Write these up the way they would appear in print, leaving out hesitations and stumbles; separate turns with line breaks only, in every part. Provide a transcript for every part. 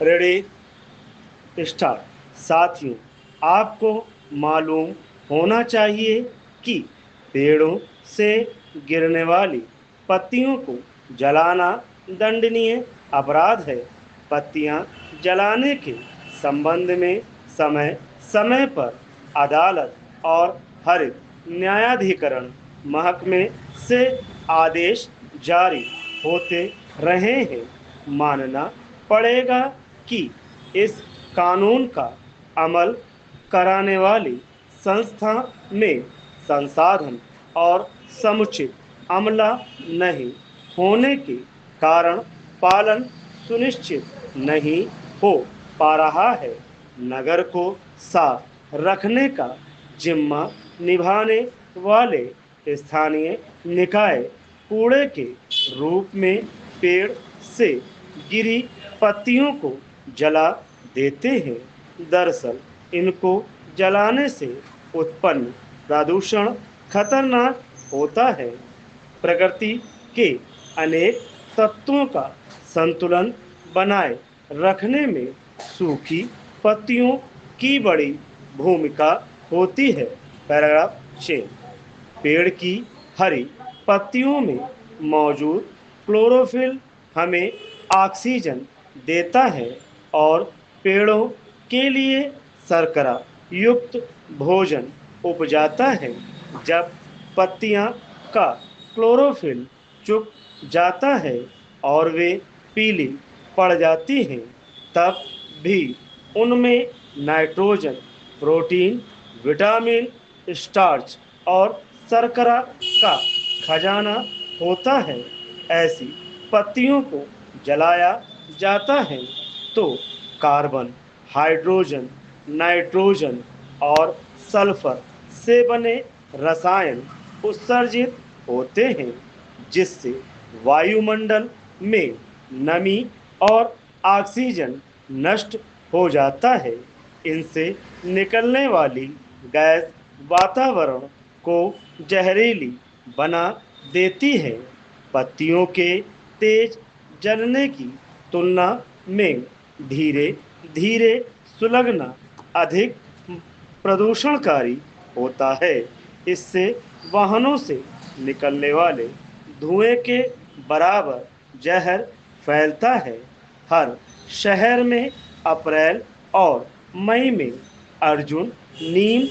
Ready start. साथियों, आपको मालूम होना चाहिए कि पेड़ों से गिरने वाली पत्तियों को जलाना दंडनीय अपराध है। पत्तियां जलाने के संबंध में समय समय पर अदालत और हरित न्यायाधिकरण महकमे से आदेश जारी होते रहे हैं। मानना पड़ेगा कि इस कानून का अमल कराने वाली संस्था में संसाधन और समुचित अमला नहीं होने के कारण पालन सुनिश्चित नहीं हो पा रहा है। नगर को साफ रखने का जिम्मा निभाने वाले स्थानीय निकाय कूड़े के रूप में पेड़ से गिरी पत्तियों को जला देते हैं। दरअसल इनको जलाने से उत्पन्न प्रदूषण खतरनाक होता है। प्रकृति के अनेक तत्वों का संतुलन बनाए रखने में सूखी पत्तियों की बड़ी भूमिका होती है। पैराग्राफ 6। पेड़ की हरी पत्तियों में मौजूद क्लोरोफिल हमें ऑक्सीजन देता है और पेड़ों के लिए शर्करा युक्त भोजन उपजाता है। जब पत्तियां का क्लोरोफिल चुक जाता है और वे पीली पड़ जाती हैं, तब भी उनमें नाइट्रोजन, प्रोटीन, विटामिन, स्टार्च और शर्करा का खजाना होता है। ऐसी पत्तियों को जलाया जाता है तो कार्बन, हाइड्रोजन, नाइट्रोजन और सल्फर से बने रसायन उत्सर्जित होते हैं, जिससे वायुमंडल में नमी और ऑक्सीजन नष्ट हो जाता है। इनसे निकलने वाली गैस वातावरण को जहरीली बना देती है। पत्तियों के तेज जलने की तुलना में धीरे धीरे सुलगना अधिक प्रदूषणकारी होता है। इससे वाहनों से निकलने वाले धुएं के बराबर जहर फैलता है। हर शहर में अप्रैल और मई में अर्जुन, नीम,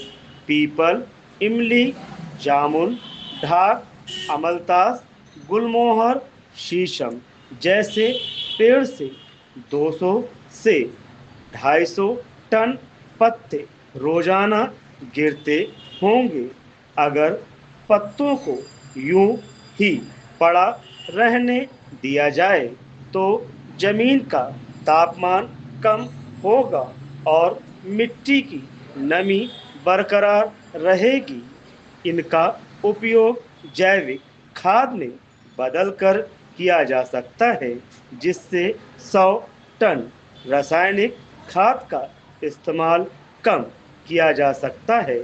पीपल, इमली, जामुन, ढाक, अमलतास, गुलमोहर, शीशम जैसे पेड़ से 200 से 250 टन पत्ते रोजाना गिरते होंगे। अगर पत्तों को यूं ही पड़ा रहने दिया जाए तो जमीन का तापमान कम होगा और मिट्टी की नमी बरकरार रहेगी। इनका उपयोग जैविक खाद में बदलकर किया जा सकता है, जिससे 100 टन रासायनिक खाद का इस्तेमाल कम किया जा सकता है।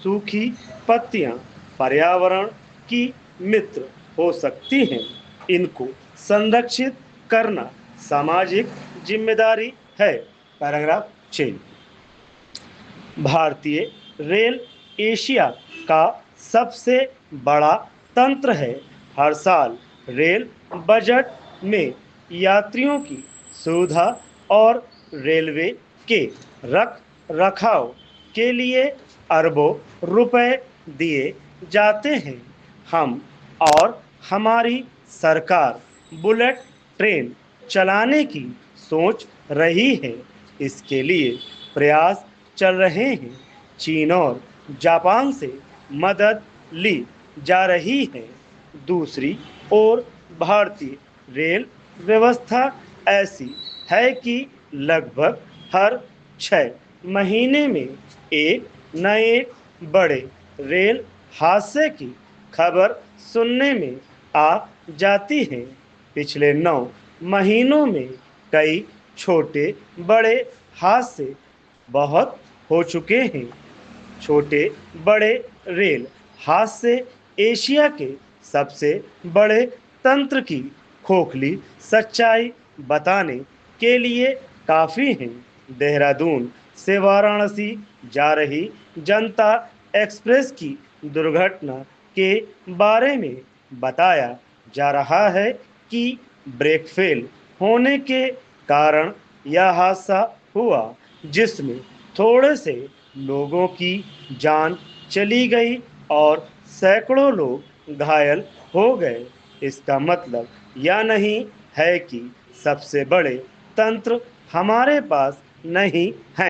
सूखी पत्तियां पर्यावरण की मित्र हो सकती हैं। इनको संरक्षित करना सामाजिक जिम्मेदारी है। पैराग्राफ 6। भारतीय रेल एशिया का सबसे बड़ा तंत्र है। हर साल रेल बजट में यात्रियों की सुविधा और रेलवे के रख रखाव के लिए अरबों रुपए दिए जाते हैं। हम और हमारी सरकार बुलेट ट्रेन चलाने की सोच रही है। इसके लिए प्रयास चल रहे हैं। चीन और जापान से मदद ली जा रही है। दूसरी ओर भारतीय रेल व्यवस्था ऐसी है कि लगभग हर 6 महीने में एक नए बड़े रेल हादसे की खबर सुनने में आ जाती है। पिछले 9 महीनों में कई छोटे बड़े हादसे बहुत हो चुके हैं। छोटे बड़े रेल हादसे एशिया के सबसे बड़े तंत्र की खोखली सच्चाई बताने के लिए काफ़ी हैं। देहरादून से वाराणसी जा रही जनता एक्सप्रेस की दुर्घटना के बारे में बताया जा रहा है कि ब्रेक फेल होने के कारण यह हादसा हुआ, जिसमें थोड़े से लोगों की जान चली गई और सैकड़ों लोग घायल हो गए। इसका मतलब यह नहीं है कि सबसे बड़े तंत्र हमारे पास नहीं हैं।